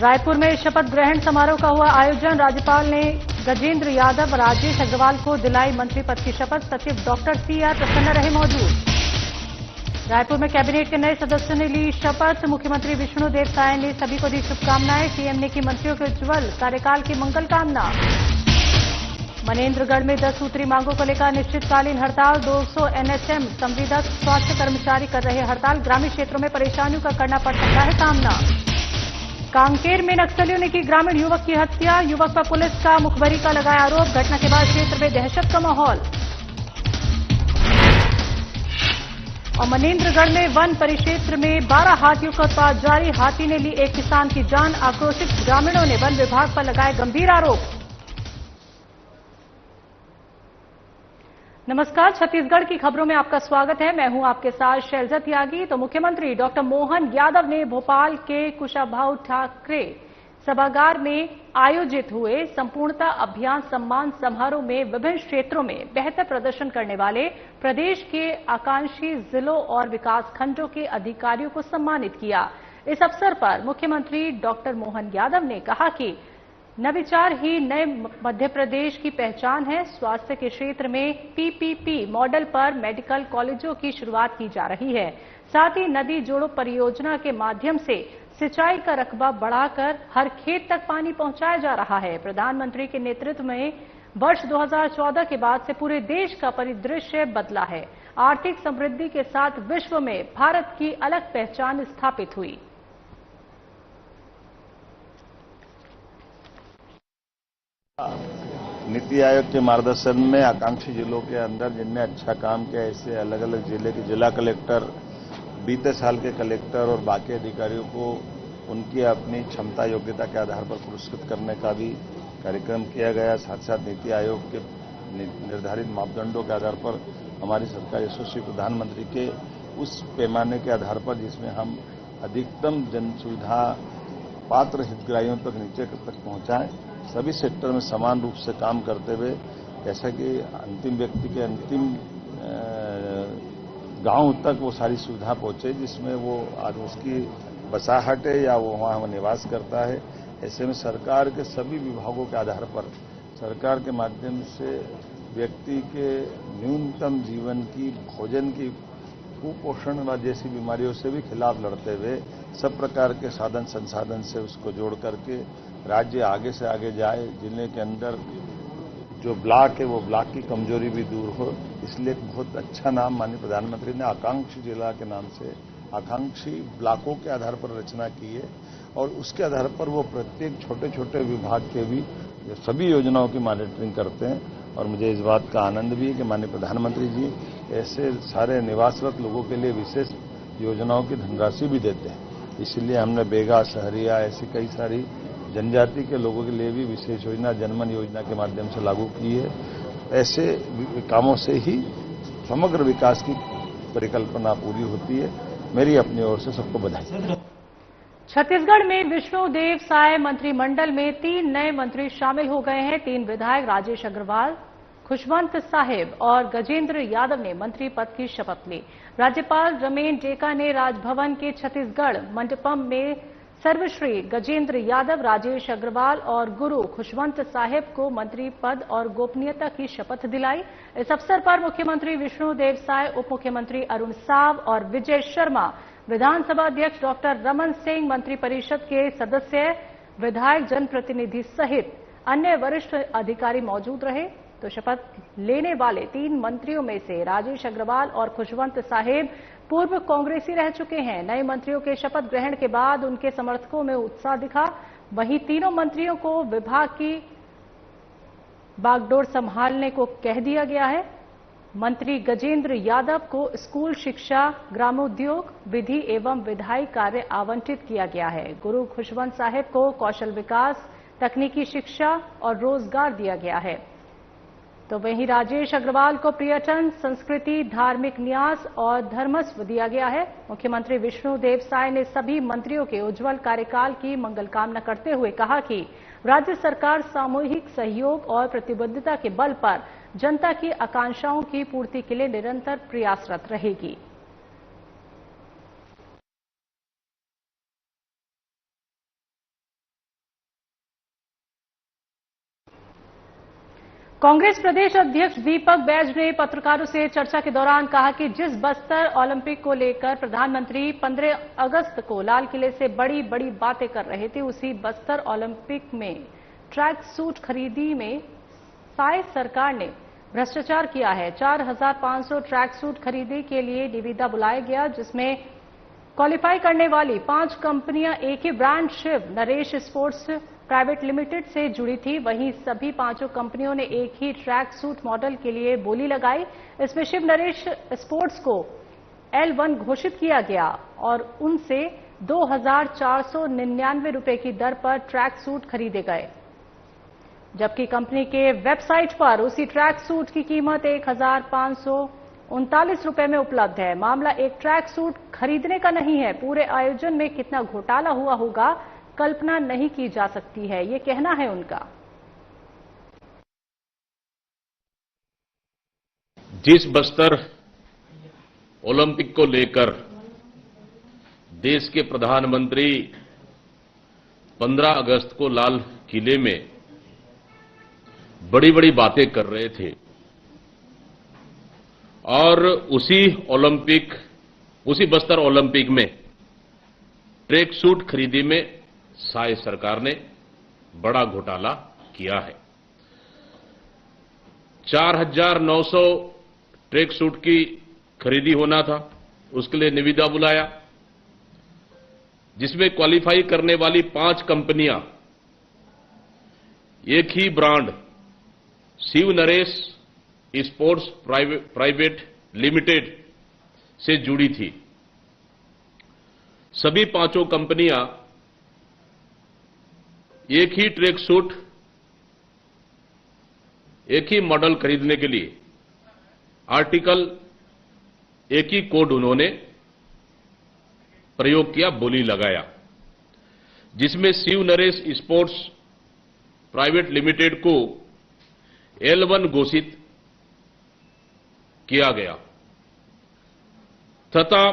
रायपुर में शपथ ग्रहण समारोह का हुआ आयोजन। राज्यपाल ने गजेंद्र यादव, राजेश अग्रवाल को दिलाई मंत्री पद की शपथ। सचिव डॉक्टर सीआर प्रसन्न रहे मौजूद। रायपुर में कैबिनेट के नए सदस्यों ने ली शपथ। मुख्यमंत्री विष्णुदेव साय ने सभी को दी शुभकामनाएं। सीएम ने की मंत्रियों के उज्जवल कार्यकाल की मंगल कामना। मनेन्द्रगढ़ में 10 सूत्री मांगों को लेकर अनिश्चितकालीन हड़ताल। 200 एनएचएम संविदा स्वास्थ्य कर्मचारी कर रहे हड़ताल। ग्रामीण क्षेत्रों में परेशानियों का करना पड़ सकता है सामना। कांकेर में नक्सलियों ने की ग्रामीण युवक की हत्या। युवक पर पुलिस का मुखबरी का लगाया आरोप। घटना के बाद क्षेत्र में दहशत का माहौल। और मनेन्द्रगढ़ में वन परिक्षेत्र में 12 हाथियों का उत्पात जारी। हाथी ने ली एक किसान की जान। आक्रोशित ग्रामीणों ने वन विभाग पर लगाए गंभीर आरोप। नमस्कार, छत्तीसगढ़ की खबरों में आपका स्वागत है। मैं हूं आपके साथ शैलजा त्यागी। तो मुख्यमंत्री डॉक्टर मोहन यादव ने भोपाल के कुशाभाऊ ठाकरे सभागार में आयोजित हुए संपूर्णता अभियान सम्मान समारोह में विभिन्न क्षेत्रों में बेहतर प्रदर्शन करने वाले प्रदेश के आकांक्षी जिलों और विकासखंडों के अधिकारियों को सम्मानित किया। इस अवसर पर मुख्यमंत्री डॉक्टर मोहन यादव ने कहा कि नवाचार ही नए मध्य प्रदेश की पहचान है। स्वास्थ्य के क्षेत्र में पीपीपी मॉडल पर मेडिकल कॉलेजों की शुरुआत की जा रही है। साथ ही नदी जोड़ो परियोजना के माध्यम से सिंचाई का रकबा बढ़ाकर हर खेत तक पानी पहुंचाया जा रहा है। प्रधानमंत्री के नेतृत्व में वर्ष 2014 के बाद से पूरे देश का परिदृश्य बदला है। आर्थिक समृद्धि के साथ विश्व में भारत की अलग पहचान स्थापित हुई। नीति आयोग के मार्गदर्शन में आकांक्षी जिलों के अंदर जिनने अच्छा काम किया, ऐसे अलग अलग जिले के जिला कलेक्टर, बीते साल के कलेक्टर और बाकी अधिकारियों को उनकी अपनी क्षमता योग्यता के आधार पर पुरस्कृत करने का भी कार्यक्रम किया गया। साथ साथ नीति आयोग के निर्धारित मापदंडों के आधार पर हमारी सरकार यशस्वी प्रधानमंत्री के उस पैमाने के आधार पर जिसमें हम अधिकतम जन सुविधा पात्र हितग्राहियों तक नीचे तक पहुंचाएं, सभी सेक्टर में समान रूप से काम करते हुए, जैसा कि अंतिम व्यक्ति के अंतिम गांव तक वो सारी सुविधा पहुंचे जिसमें वो आज उसकी बसाहट है या वो वहां निवास करता है। ऐसे में सरकार के सभी विभागों के आधार पर सरकार के माध्यम से व्यक्ति के न्यूनतम जीवन की, भोजन की, कुपोषण व जैसी बीमारियों से भी खिलाफ लड़ते हुए सब प्रकार के साधन संसाधन से उसको जोड़ करके राज्य आगे से आगे जाए। जिले के अंदर जो ब्लॉक है वो ब्लॉक की कमजोरी भी दूर हो, इसलिए एक बहुत अच्छा नाम माननीय प्रधानमंत्री ने आकांक्षी जिला के नाम से आकांक्षी ब्लॉकों के आधार पर रचना की है और उसके आधार पर वो प्रत्येक छोटे छोटे विभाग के भी सभी योजनाओं की मॉनिटरिंग करते हैं। और मुझे इस बात का आनंद भी है कि माननीय प्रधानमंत्री जी ऐसे सारे निवासरत लोगों के लिए विशेष योजनाओं की धनराशि भी देते हैं। इसलिए हमने बेगा, सहरिया, ऐसी कई सारी जनजाति के लोगों के लिए भी विशेष योजना जनमन योजना के माध्यम से लागू की है। ऐसे कामों से ही समग्र विकास की परिकल्पना पूरी होती है। मेरी अपनी ओर से सबको बधाई। छत्तीसगढ़ में विष्णुदेव साय मंत्रिमंडल में 3 नए मंत्री शामिल हो गए हैं। 3 विधायक राजेश अग्रवाल, खुशवंत साहेब और गजेंद्र यादव ने मंत्री पद की शपथ ली। राज्यपाल रमेन डेका ने राजभवन के छत्तीसगढ़ मंडपम में सर्वश्री गजेंद्र यादव, राजेश अग्रवाल और गुरु खुशवंत साहेब को मंत्री पद और गोपनीयता की शपथ दिलाई। इस अवसर पर मुख्यमंत्री विष्णुदेव साय, उप मुख्यमंत्री अरुण साव और विजय शर्मा, विधानसभा अध्यक्ष डॉक्टर रमन सिंह, मंत्रिपरिषद के सदस्य, विधायक, जनप्रतिनिधि सहित अन्य वरिष्ठ अधिकारी मौजूद रहे। तो शपथ लेने वाले 3 मंत्रियों में से राजेश अग्रवाल और खुशवंत साहेब पूर्व कांग्रेसी रह चुके हैं। नए मंत्रियों के शपथ ग्रहण के बाद उनके समर्थकों में उत्साह दिखा। वहीं तीनों मंत्रियों को विभाग की बागडोर संभालने को कह दिया गया है। मंत्री गजेंद्र यादव को स्कूल शिक्षा, ग्रामोद्योग, विधि एवं विधायी कार्य आवंटित किया गया है। गुरु खुशवंत साहेब को कौशल विकास, तकनीकी शिक्षा और रोजगार दिया गया है। तो वहीं राजेश अग्रवाल को पर्यटन, संस्कृति, धार्मिक न्यास और धर्मस्व दिया गया है। मुख्यमंत्री विष्णुदेव साय ने सभी मंत्रियों के उज्जवल कार्यकाल की मंगल कामना करते हुए कहा कि राज्य सरकार सामूहिक सहयोग और प्रतिबद्धता के बल पर जनता की आकांक्षाओं की पूर्ति के लिए निरंतर प्रयासरत रहेगी। कांग्रेस प्रदेश अध्यक्ष दीपक बैज ने पत्रकारों से चर्चा के दौरान कहा कि जिस बस्तर ओलंपिक को लेकर प्रधानमंत्री 15 अगस्त को लाल किले से बड़ी बड़ी बातें कर रहे थे, उसी बस्तर ओलंपिक में ट्रैक सूट खरीदी में साय सरकार ने भ्रष्टाचार किया है। 4,500 ट्रैक सूट खरीदी के लिए निविदा बुलाया गया, जिसमें क्वालिफाई करने वाली 5 कंपनियां एक ही brand Shiv Naresh sports private limited से जुड़ी थी। वहीं सभी 5 कंपनियों ने एक ही ट्रैक सूट मॉडल के लिए बोली लगाई। इसमें शिव नरेश स्पोर्ट्स को L1 घोषित किया गया और उनसे 2,499 रुपए की दर पर ट्रैक सूट खरीदे गए, जबकि कंपनी के वेबसाइट पर उसी ट्रैक सूट की कीमत 1,539 रुपए में उपलब्ध है। मामला एक ट्रैक सूट खरीदने का नहीं है, पूरे आयोजन में कितना घोटाला हुआ होगा कल्पना नहीं की जा सकती है, ये कहना है उनका। जिस बस्तर ओलंपिक को लेकर देश के प्रधानमंत्री 15 अगस्त को लाल किले में बड़ी बड़ी बातें कर रहे थे और उसी बस्तर ओलंपिक में ट्रैक सूट खरीदी में साय सरकार ने बड़ा घोटाला किया है। 4,900 ट्रैक सूट की खरीदी होना था, उसके लिए निविदा बुलाया, जिसमें क्वालिफाई करने वाली 5 कंपनियां एक ही brand Shiv Naresh sports private limited से जुड़ी थी। सभी 5 कंपनियां एक ही ट्रैक सूट, एक ही मॉडल खरीदने के लिए आर्टिकल, एक ही कोड उन्होंने प्रयोग किया, बोली लगाया, जिसमें Shiv Naresh sports private limited को L1 घोषित किया गया तथा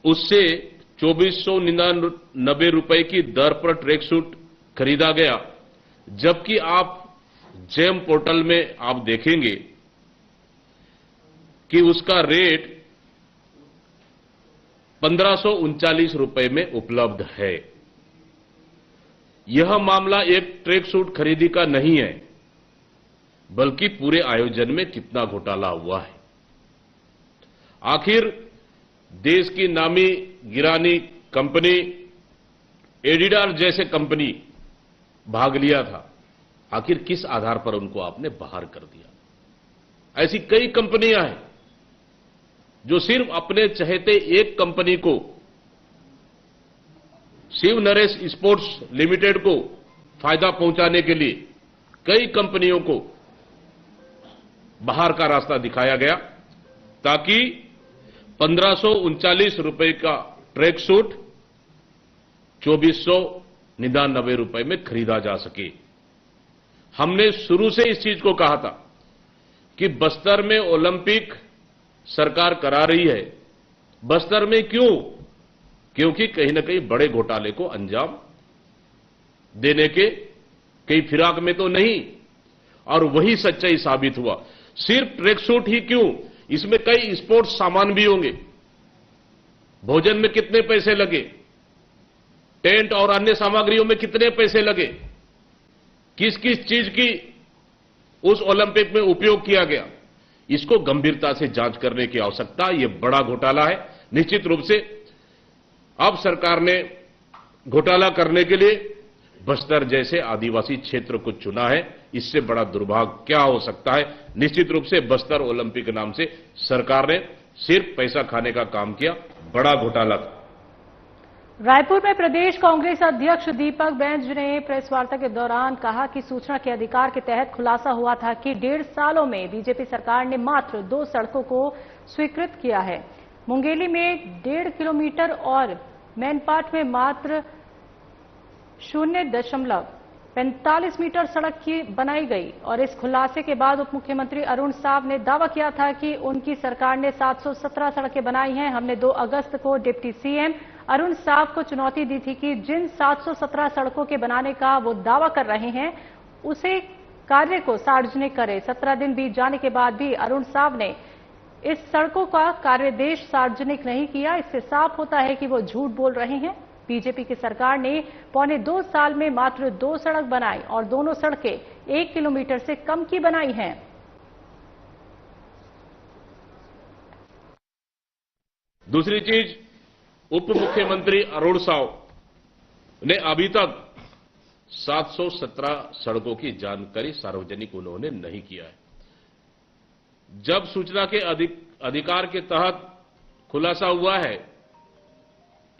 उससे 2,499 रुपए की दर पर ट्रैक सूट खरीदा गया, जबकि आप जेम पोर्टल में आप देखेंगे कि उसका रेट 1,539 रुपए में उपलब्ध है। यह मामला एक ट्रैक सूट खरीदी का नहीं है, बल्कि पूरे आयोजन में कितना घोटाला हुआ है। आखिर देश की नामी गिरानी कंपनी एडिडास जैसे कंपनी भाग लिया था, आखिर किस आधार पर उनको आपने बाहर कर दिया? ऐसी कई कंपनियां हैं जो सिर्फ अपने चहेते एक कंपनी को, शिव नरेश स्पोर्ट्स लिमिटेड को फायदा पहुंचाने के लिए कई कंपनियों को बाहर का रास्ता दिखाया गया, ताकि 1,539 रुपए का ट्रैक सूट 2,499 रुपए में खरीदा जा सके। हमने शुरू से इस चीज को कहा था कि बस्तर में ओलंपिक सरकार करा रही है। बस्तर में क्यों? क्योंकि कहीं न कहीं बड़े घोटाले को अंजाम देने के कई फिराक में तो नहीं, और वही सच्चाई साबित हुआ। सिर्फ ट्रैक सूट ही क्यों, इसमें कई स्पोर्ट्स सामान भी होंगे। भोजन में कितने पैसे लगे, टेंट और अन्य सामग्रियों में कितने पैसे लगे, किस किस चीज की उस ओलंपिक में उपयोग किया गया, इसको गंभीरता से जांच करने की आवश्यकता। यह बड़ा घोटाला है। निश्चित रूप से अब सरकार ने घोटाला करने के लिए बस्तर जैसे आदिवासी क्षेत्र को चुना है। इससे बड़ा दुर्भाग्य क्या हो सकता है? निश्चित रूप से बस्तर ओलंपिक के नाम से सरकार ने सिर्फ पैसा खाने का काम किया, बड़ा घोटाला था। रायपुर में प्रदेश कांग्रेस अध्यक्ष दीपक बैज ने प्रेस वार्ता के दौरान कहा कि सूचना के अधिकार के तहत खुलासा हुआ था कि 1.5 सालों में बीजेपी सरकार ने मात्र 2 सड़कों को स्वीकृत किया है। मुंगेली में 1.5 किलोमीटर और मैनपाट में मात्र 0.45 मीटर सड़क की बनाई गई। और इस खुलासे के बाद उप मुख्यमंत्री अरुण साव ने दावा किया था कि उनकी सरकार ने 717 सड़कें बनाई हैं। हमने 2 अगस्त को डिप्टी सीएम अरुण साव को चुनौती दी थी कि जिन 717 सड़कों के बनाने का वो दावा कर रहे हैं, उसे कार्य को सार्वजनिक करे। 17 दिन बीत जाने के बाद भी अरुण साव ने इस सड़कों का कार्यादेश सार्वजनिक नहीं किया। इससे साफ होता है कि वो झूठ बोल रहे हैं। बीजेपी की सरकार ने पौने 2 साल में मात्र 2 सड़क बनाई और दोनों सड़कें 1 किलोमीटर से कम की बनाई हैं। दूसरी चीज, उप मुख्यमंत्री अरुण साव ने अभी तक 717 सड़कों की जानकारी सार्वजनिक उन्होंने नहीं किया है। जब सूचना के अधिकार के तहत खुलासा हुआ है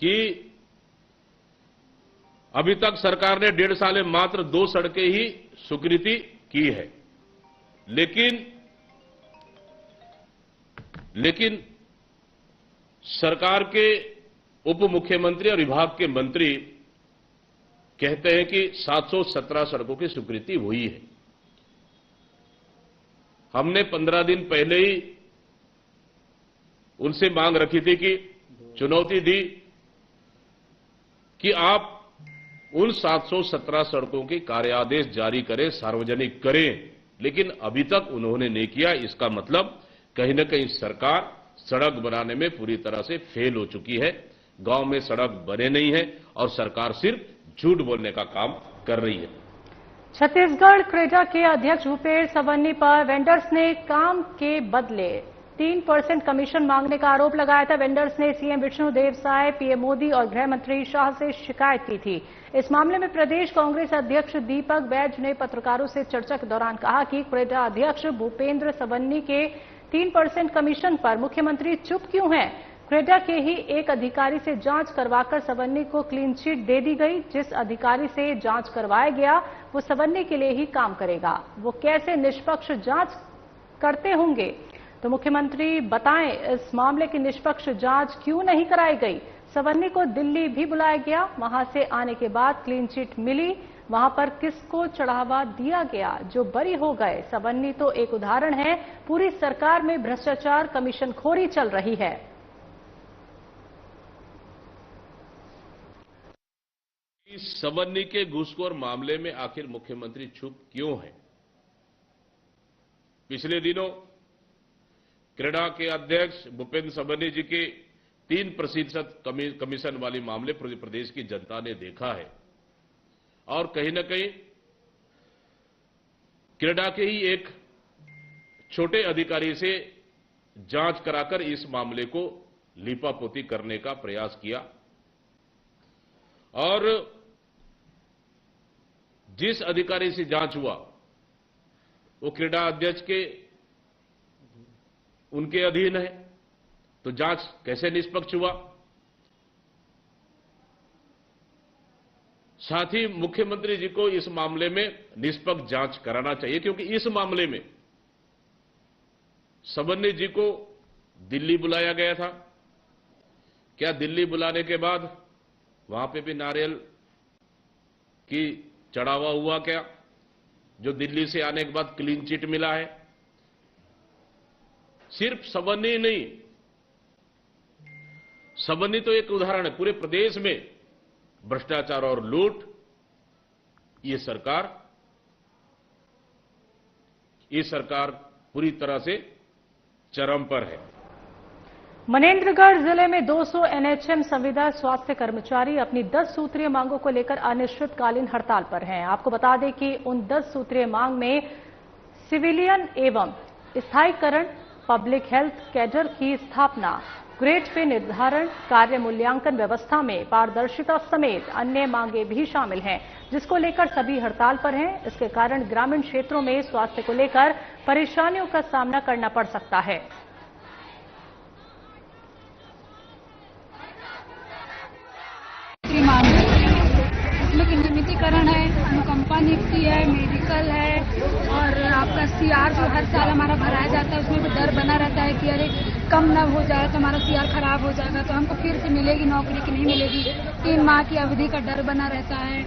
कि अभी तक सरकार ने 1.5 साल में मात्र 2 सड़कें ही स्वीकृति की है, लेकिन सरकार के उप मुख्यमंत्री और विभाग के मंत्री कहते हैं कि 717 सड़कों की स्वीकृति हुई है। हमने 15 दिन पहले ही उनसे मांग रखी थी कि चुनौती दी कि आप उन 717 सड़कों के कार्यादेश जारी करें, सार्वजनिक करें, लेकिन अभी तक उन्होंने नहीं किया। इसका मतलब कहीं न कहीं सरकार सड़क बनाने में पूरी तरह से फेल हो चुकी है। गांव में सड़क बने नहीं है और सरकार सिर्फ झूठ बोलने का काम कर रही है। छत्तीसगढ़ क्रेडा के अध्यक्ष भूपेश सवन्नी पर वेंडर्स ने काम के बदले 3% कमीशन मांगने का आरोप लगाया था। वेंडर्स ने सीएम विष्णुदेव साय, पीएम मोदी और गृह मंत्री शाह से शिकायत की थी। इस मामले में प्रदेश कांग्रेस अध्यक्ष दीपक बैज ने पत्रकारों से चर्चा के दौरान कहा कि क्रेडा अध्यक्ष भूपेंद्र सवन्नी के 3% कमीशन पर मुख्यमंत्री चुप क्यों हैं। क्रेडा के ही एक अधिकारी से जांच करवाकर सवन्नी को क्लीन चिट दे दी गई। जिस अधिकारी से जांच करवाया गया वो सवन्नी के लिए ही काम करेगा। वो कैसे निष्पक्ष जांच करते होंगे, तो मुख्यमंत्री बताएं इस मामले की निष्पक्ष जांच क्यों नहीं कराई गई। सवन्नी को दिल्ली भी बुलाया गया, वहां से आने के बाद क्लीन चिट मिली, वहां पर किसको चढ़ावा दिया गया जो बरी हो गए। सवन्नी तो एक उदाहरण है, पूरी सरकार में भ्रष्टाचार, कमीशनखोरी चल रही है। इस सवन्नी के घूसखोर मामले में आखिर मुख्यमंत्री चुप क्यों है। पिछले दिनों क्रेडा के अध्यक्ष भूपेंद्र सवन्नी जी के 3% कमीशन वाली मामले पूरे प्रदेश की जनता ने देखा है और कहीं न कहीं क्रेडा के ही एक छोटे अधिकारी से जांच कराकर इस मामले को लीपापोती करने का प्रयास किया और जिस अधिकारी से जांच हुआ वो क्रेडा अध्यक्ष के उनके अधीन है, तो जांच कैसे निष्पक्ष हुआ। साथ ही मुख्यमंत्री जी को इस मामले में निष्पक्ष जांच कराना चाहिए, क्योंकि इस मामले में सवन्नी जी को दिल्ली बुलाया गया था। क्या दिल्ली बुलाने के बाद वहां पे भी नारियल की चढ़ावा हुआ क्या, जो दिल्ली से आने के बाद क्लीन चिट मिला है। सिर्फ सवन्नी नहीं, सवन्नी तो एक उदाहरण है, पूरे प्रदेश में भ्रष्टाचार और लूट ये सरकार पूरी तरह से चरम पर है। मनेंद्रगढ़ जिले में 200 एनएचएम संविदा स्वास्थ्य कर्मचारी अपनी 10 सूत्रीय मांगों को लेकर अनिश्चितकालीन हड़ताल पर हैं। आपको बता दें कि उन 10 सूत्रीय मांग में सिविलियन एवं स्थायीकरण, पब्लिक हेल्थ कैडर की स्थापना, ग्रेड पे निर्धारण, कार्य मूल्यांकन व्यवस्था में पारदर्शिता समेत अन्य मांगे भी शामिल हैं, जिसको लेकर सभी हड़ताल पर हैं। इसके कारण ग्रामीण क्षेत्रों में स्वास्थ्य को लेकर परेशानियों का सामना करना पड़ सकता है। इसमें नियमितीकरण है, अनुकंपा नियुक्ति है, मेडिकल है और आपका सीआर जो हर साल हमारा भराया जाता है उसमें भी डर बना रहता है कि अरे कम न हो जाए तो हमारा सीआर खराब हो जाएगा, तो हमको फिर से मिलेगी नौकरी कि नहीं मिलेगी। 3 माह की अवधि का डर बना रहता है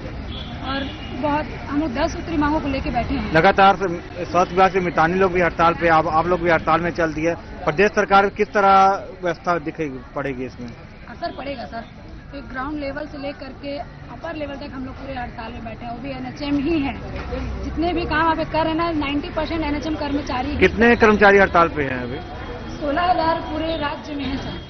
और बहुत हम लोग 10 सूत्री मांगों को लेकर बैठे हैं। लगातार स्वास्थ्य विभाग से मितानी लोग भी हड़ताल पे, आप लोग भी हड़ताल में चल दिए। प्रदेश सरकार किस तरह व्यवस्था दिखेगी पड़ेगी, इसमें असर पड़ेगा सर, तो ग्राउंड लेवल से लेकर के अपर लेवल तक हम लोग पूरे हड़ताल में बैठे हैं। वो भी एनएचएम ही है, जितने भी काम आप कर रहे हैं ना 90% एनएचएम कर्मचारी हैं। कितने कर्मचारी हड़ताल पे हैं अभी? 16,000 पूरे राज्य में है सर।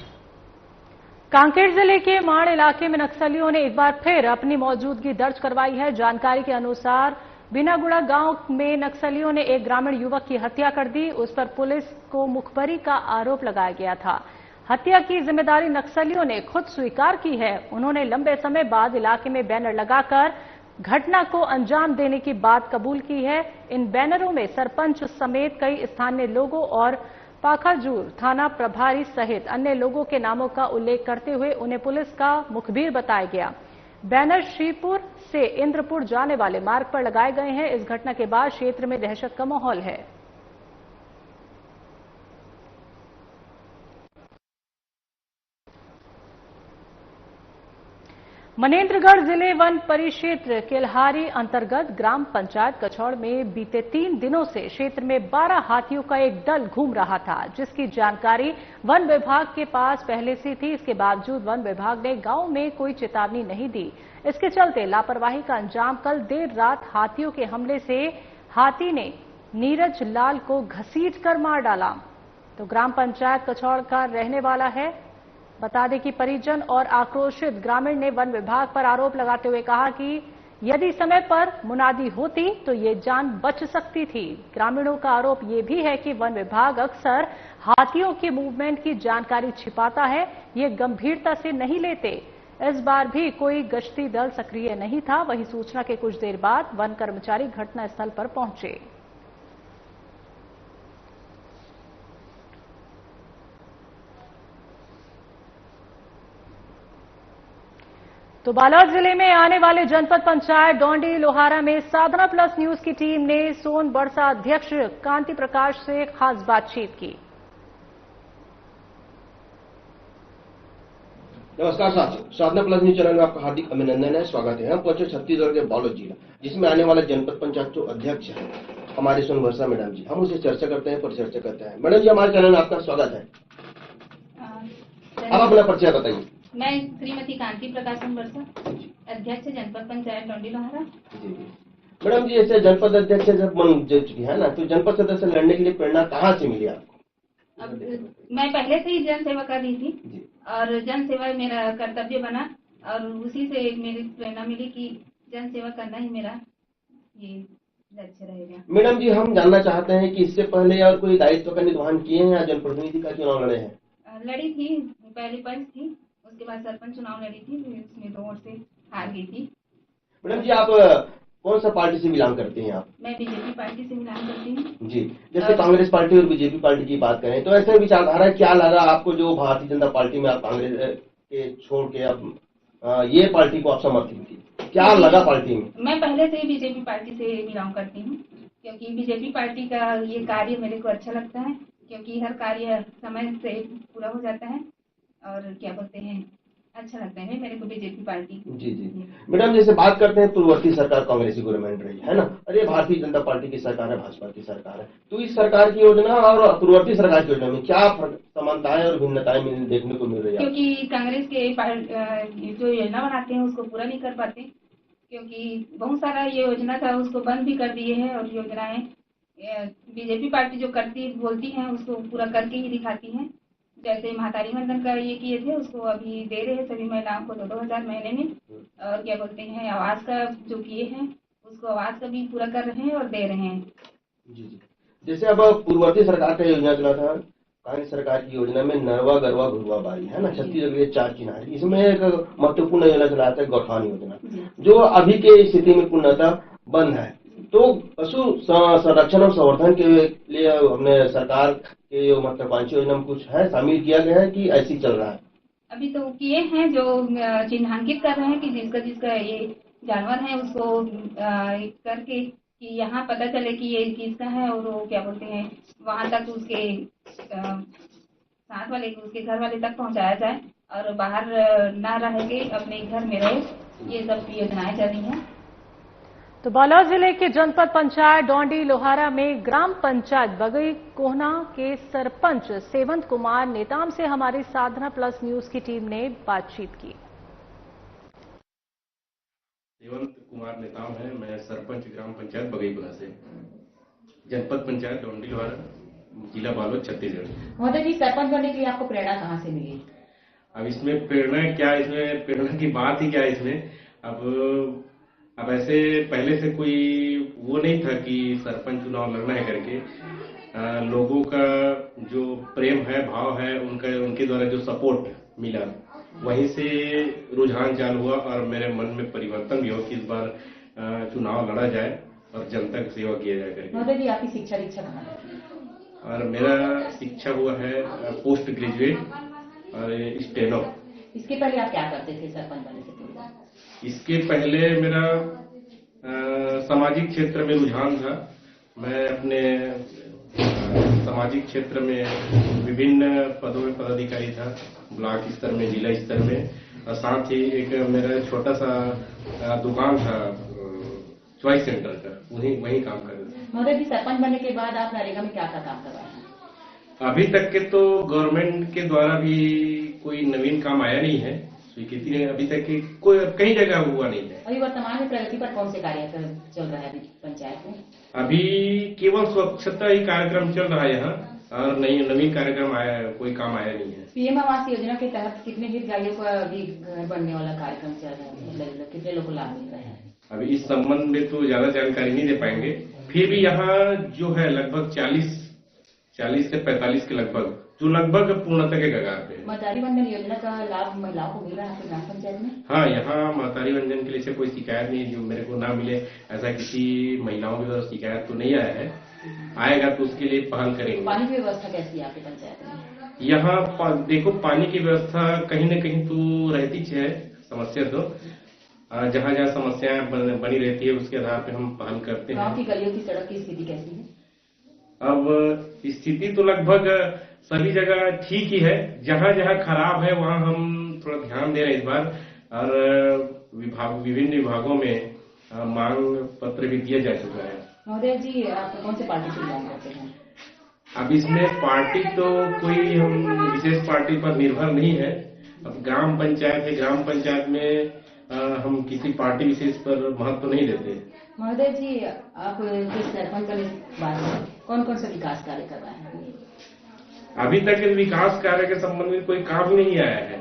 कांकेर जिले के माड़ इलाके में नक्सलियों ने एक बार फिर अपनी मौजूदगी दर्ज करवाई है। जानकारी के अनुसार बिनागुड़ा गांव में नक्सलियों ने एक ग्रामीण युवक की हत्या कर दी। उस पर पुलिस को मुखबरी का आरोप लगाया गया था। हत्या की जिम्मेदारी नक्सलियों ने खुद स्वीकार की है। उन्होंने लंबे समय बाद इलाके में बैनर लगाकर घटना को अंजाम देने की बात कबूल की है। इन बैनरों में सरपंच समेत कई स्थानीय लोगों और पाखाजूर थाना प्रभारी सहित अन्य लोगों के नामों का उल्लेख करते हुए उन्हें पुलिस का मुखबिर बताया गया। बैनर श्रीपुर से इंद्रपुर जाने वाले मार्ग पर लगाए गए हैं। इस घटना के बाद क्षेत्र में दहशत का माहौल है। मनेन्द्रगढ़ जिले वन परिक्षेत्र केल्हारी अंतर्गत ग्राम पंचायत कछौड़ में बीते 3 दिनों से क्षेत्र में 12 हाथियों का एक दल घूम रहा था, जिसकी जानकारी वन विभाग के पास पहले से थी। इसके बावजूद वन विभाग ने गांव में कोई चेतावनी नहीं दी। इसके चलते लापरवाही का अंजाम कल देर रात हाथियों के हमले से हाथी ने नीरज लाल को घसीटकर मार डाला। तो ग्राम पंचायत कछौड़ का रहने वाला है। बता दें कि परिजन और आक्रोशित ग्रामीण ने वन विभाग पर आरोप लगाते हुए कहा कि यदि समय पर मुनादी होती तो ये जान बच सकती थी। ग्रामीणों का आरोप ये भी है कि वन विभाग अक्सर हाथियों के मूवमेंट की जानकारी छिपाता है, ये गंभीरता से नहीं लेते। इस बार भी कोई गश्ती दल सक्रिय नहीं था। वहीं सूचना के कुछ देर बाद वन कर्मचारी घटनास्थल पर पहुंचे। तो बालोद जिले में आने वाले जनपद पंचायत डोंडी लोहारा में साधना प्लस न्यूज की टीम ने सोन बरसा अध्यक्ष कांति प्रकाश से खास बातचीत की। नमस्कार साथियों, साधना प्लस न्यूज चैनल में आपका हार्दिक अभिनंदन है, स्वागत है। हम पहुंचे छत्तीसगढ़ के बालोद जिला, जिसमें आने वाले जनपद पंचायत जो अध्यक्ष है हमारे सोन बरसा मैडम जी। हम उसे चर्चा करते हैं, परिचर्चा करते हैं। मैडम जी, हमारे चैनल में आपका स्वागत है। आप अपना परिचय बताइए। मैं श्रीमती कांति प्रकाश बरसा, अध्यक्ष जनपद पंचायत डोंडी लोहारा। मैडम जी, ऐसे जनपद अध्यक्ष जब बन चुकी है ना, तो जनपद सदस्य लड़ने के लिए प्रेरणा कहाँ से मिली आपको? अब मैं पहले से ही जन सेवा कर रही थी और जन सेवा मेरा कर्तव्य बना और उसी से मेरी प्रेरणा मिली कि जन सेवा करना ही मेरा ये लक्ष्य रहेगा। मैडम जी, हम जानना चाहते हैं कि इससे पहले और कोई दायित्व का निर्वहन किए हैं या जनप्रतिनिधि का चुनाव लड़े हैं? लड़ी थी, पहले पंच थी, उसके बाद सरपंच चुनाव लड़ी थी, उसमें 2 वोट से हार गई थी। मैडम जी, आप कौन सा पार्टी से बिलोंग करती हैं आप? मैं बीजेपी पार्टी से बिलोंग करती हूँ जी। जैसे कांग्रेस पार्टी और बीजेपी पार्टी की बात करें तो ऐसे विचारधारा क्या लगा आपको जो भारतीय जनता पार्टी में आप कांग्रेस के छोड़ के अब ये पार्टी को आप समर्थित थी? क्या लगा पार्टी में? मैं पहले से ही बीजेपी पार्टी से बिलोंग करती हूँ, क्योंकि बीजेपी पार्टी का ये कार्य मेरे को अच्छा लगता है, क्योंकि हर कार्य समय से पूरा हो जाता है और क्या बोलते हैं, अच्छा लगता है मेरे को बीजेपी पार्टी। जी जी। मैडम, जैसे बात करते हैं पूर्ववर्ती सरकार कांग्रेसी गवर्नमेंट रही है ना, अरे भारतीय जनता पार्टी की सरकार है, भाजपा की सरकार है, तो इस सरकार की योजना और पूर्ववर्ती सरकार की योजना में क्या समानताएं और भिन्नताएं देखने को मिल रही है? क्योंकि कांग्रेस के जो योजना बनाते हैं उसको पूरा नहीं कर पाते, क्योंकि बहुत सारा ये योजना था उसको बंद भी कर दिए हैं और योजनाएं बीजेपी पार्टी जो करती बोलती है उसको पूरा करके ही दिखाती है। जैसे महातारी वंदन का ये किए थे, उसको अभी दे रहे हैं सभी महिलाओं को 2-2 हजार महीने में। और क्या बोलते हैं, आवास का जो किए हैं उसको आवास का भी पूरा कर रहे हैं और दे रहे हैं। जी जी। जैसे अब पूर्ववर्ती सरकार का योजना चला था, कांग्रेस सरकार की योजना में नरवा गरवा घुरवा बारी है ना, छत्तीसगढ़ 4 किनारे, इसमें एक महत्वपूर्ण योजना चला था गौठान योजना, जो अभी के स्थिति में पूर्णतः बंद है। तो पशु संरक्षण और संवर्धन के लिए हमने सरकार के जो महत्वाकांक्षी योजना में कुछ है शामिल किया गया है कि ऐसी चल रहा है? अभी तो किए हैं, जो चिन्हांकित कर रहे हैं कि जिसका ये जानवर है उसको करके कि यहाँ पता चले कि ये किसका है, और वो क्या बोलते हैं वहां तक उसके साथ वाले उसके घर वाले तक पहुंचाया जाए और बाहर ना रहेंगे, अपने घर में रहे। ये सब योजनाएं चल रही हैं। तो बालोद जिले के जनपद पंचायत डोंडी लोहारा में ग्राम पंचायत बगई कोहना के सरपंच सेवंत कुमार नेताम से हमारी साधना प्लस न्यूज की टीम ने बातचीत की। देवंत कुमार नेताम है। मैं सरपंच ग्राम पंचायत बगईपुरा से, जनपद पंचायत डोंडी लोहारा, जिला बालोद, छत्तीसगढ़। महोदय जी, सरपंच बनने के लिए आपको प्रेरणा कहाँ से मिली? अब इसमें प्रेरणा क्या, इसमें प्रेरणा की बात ही क्या है इसमें। अब ऐसे पहले से कोई वो नहीं था कि सरपंच चुनाव लड़ना है करके। लोगों का जो प्रेम है, भाव है, उनके द्वारा जो सपोर्ट मिला, वहीं से रुझान चालू हुआ और मेरे मन में परिवर्तन भी हो कि इस बार चुनाव लड़ा जाए और जनता की सेवा किया जाए करके। महोदय जी, आपकी शिक्षा दीक्षा कहाँ है? और मेरा शिक्षा हुआ है पोस्ट ग्रेजुएट और स्टेनो। इसके पहले आप क्या करते थे सरपंच बनने से पहले? इसके पहले मेरा सामाजिक क्षेत्र में रुझान था। मैं अपने सामाजिक क्षेत्र में विभिन्न पदों में पदाधिकारी था, ब्लॉक स्तर में, जिला स्तर में, और साथ ही एक मेरा छोटा सा दुकान था चॉइस सेंटर का, वही काम कर रहे थे। महोदय जी, सरपंच बनने के बाद आप नरेगा में क्या क्या काम करवाए हैं? अभी तक के तो गवर्नमेंट के द्वारा भी कोई नवीन काम आया नहीं है, स्वीकृति ने अभी तक कोई कई जगह हुआ नहीं है। अभी वर्तमान में प्रगति पर कौन से कार्य चल रहा है अभी पंचायत में? अभी केवल स्वच्छता ही कार्यक्रम चल रहा है यहाँ, और नवीन कार्यक्रम कोई काम आया नहीं है। पीएम आवास योजना के तहत कितने हितग्राहियों का अभी घर बनने वाला कार्यक्रम चल रहा है? मतलब कितने लोग को लाभ मिल रहा है? अभी इस संबंध में तो ज्यादा जानकारी नहीं दे पाएंगे। फिर भी यहाँ जो है लगभग 40 से 45 के लगभग, जो लगभग पूर्णता के कगार पे। महतारी वंदन योजना का लाभ महिलाओं को मिल रहा है आपके ग्राम पंचायत में? हाँ, यहाँ महतारी वंदन के लिए से कोई शिकायत नहीं, जो मेरे को ना मिले ऐसा किसी महिलाओं की तरफ शिकायत तो नहीं आया है। आएगा तो उसके लिए पहल करेंगे। पानी की व्यवस्था कैसी है आपके पंचायत में? यहाँ देखो, पानी की व्यवस्था कहीं न कहीं तो रहती है समस्या, तो जहाँ जहाँ समस्याएं बनी रहती है उसके आधार पे हम पहल करते हैं। गाँव की गलियों की सड़क की स्थिति कैसी है? अब स्थिति तो लगभग सभी जगह ठीक ही है। जहाँ जहाँ खराब है वहाँ हम थोड़ा ध्यान दे रहे हैं इस बार, और विभिन्न विभागों में मांग पत्र भी दिया जा चुका है। महोदय जी, आप कौन से पार्टी से बिलोंग करते हैं? अब इसमें पार्टी तो कोई हम विशेष पार्टी पर निर्भर नहीं है। अब ग्राम पंचायत है, ग्राम पंचायत में हम किसी पार्टी विशेष पर महत्व नहीं देते। महोदय जी, आप सरपंच बनने के बाद कौन कौन सा विकास कार्य कर रहे हैं? अभी तक इस विकास कार्य के संबंध में कोई काम ही नहीं आया है।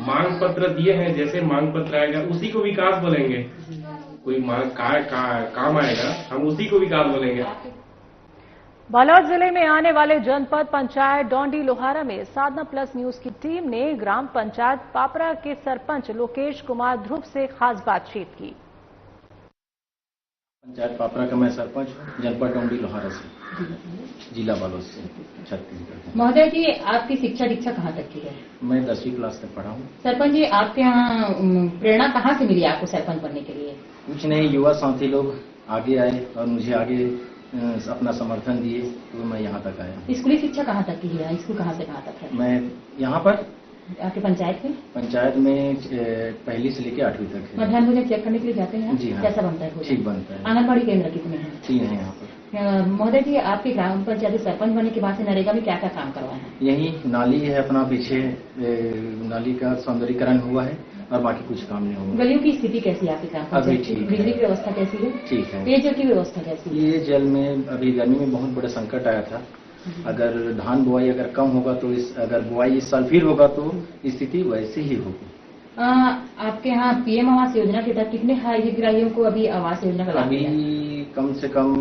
मांग पत्र दिए हैं, जैसे मांग पत्र आएगा उसी को विकास बोलेंगे। कोई काम आएगा हम उसी को विकास बोलेंगे। बालोद जिले में आने वाले जनपद पंचायत डोंडी लोहारा में साधना प्लस न्यूज की टीम ने ग्राम पंचायत पापरा के सरपंच लोकेश कुमार ध्रुव से खास बातचीत की। पंचायत पापरा का मैं सरपंच हूँ, जनपद डोंडी लोहारा से, जिला बालोद से, छत्तीसगढ़। महोदय जी, आपकी शिक्षा दीक्षा कहाँ तक की है? मैं 10वीं क्लास तक पढ़ा हूँ। सरपंच जी, आपके यहाँ प्रेरणा कहाँ से मिली आपको सरपंच बनने के लिए? कुछ नहीं, युवा साथी लोग आगे आए और मुझे आगे अपना समर्थन दिए तो मैं यहाँ तक आया। स्कूली शिक्षा कहाँ तक की है? स्कूल कहाँ से कहाँ तक है? मैं यहाँ पर आपके पंचायत में? पंचायत में पहली से लेकर 8वीं तक है। मध्याह्न भोजन चेक करने के लिए जाते हैं? जी हाँ। कैसा बनता है? ठीक बनता है। आंगनबाड़ी केंद्र कितने हैं? 3 है यहाँ पर। महोदय जी, आपके ग्राम पंचायत सरपंच बनने के बाद से नरेगा में क्या क्या काम करवाए हैं? यही नाली है अपना, पीछे नाली का सौंदर्यीकरण हुआ है और बाकी कुछ काम नहीं हुआ। गलियों की स्थिति कैसी है आपके ग्राम पंचायत की? बिजली की व्यवस्था कैसी है? ठीक है। पेयजल की व्यवस्था कैसी है? ये जल में अभी गर्मी में बहुत बड़ा संकट आया था। अगर धान बुआई अगर कम होगा तो अगर बुआई इस साल फिर होगा तो स्थिति वैसी ही होगी। आपके यहाँ पीएम आवास योजना के तहत कितने हितग्राहियों को अभी आवास योजना का लाभ मिला? अभी कम से कम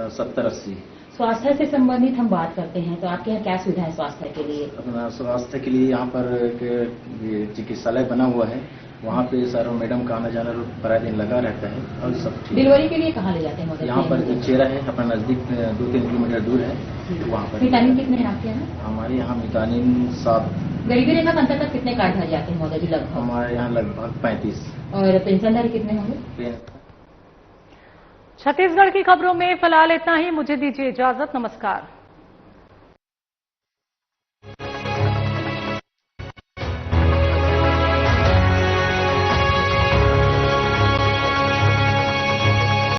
70-80। स्वास्थ्य से संबंधित हम बात करते हैं तो आपके यहाँ क्या सुविधा है स्वास्थ्य के लिए? अपना स्वास्थ्य के लिए यहाँ पर एक चिकित्सालय बना हुआ है, वहाँ पे सर और मैडम का आना जाना प्राय दिन लगा रहता है और सब ठीक। डिलीवरी के लिए कहाँ ले जाते हैं? यहाँ पर चेरा है अपना नजदीक, 2-3 किलोमीटर दूर है, वहाँ पर। मितानिन कितने हैं आपके यहाँ? हमारे यहाँ मितानिन 7। गरीबी रेखा के अंतर्गत कितने कार्ड भर जाते हैं महोदय जी लगभग? हमारे यहाँ लगभग 35। और पेंशनधारी कितने होंगे? छत्तीसगढ़ की खबरों में फिलहाल इतना ही। मुझे दीजिए इजाजत। नमस्कार।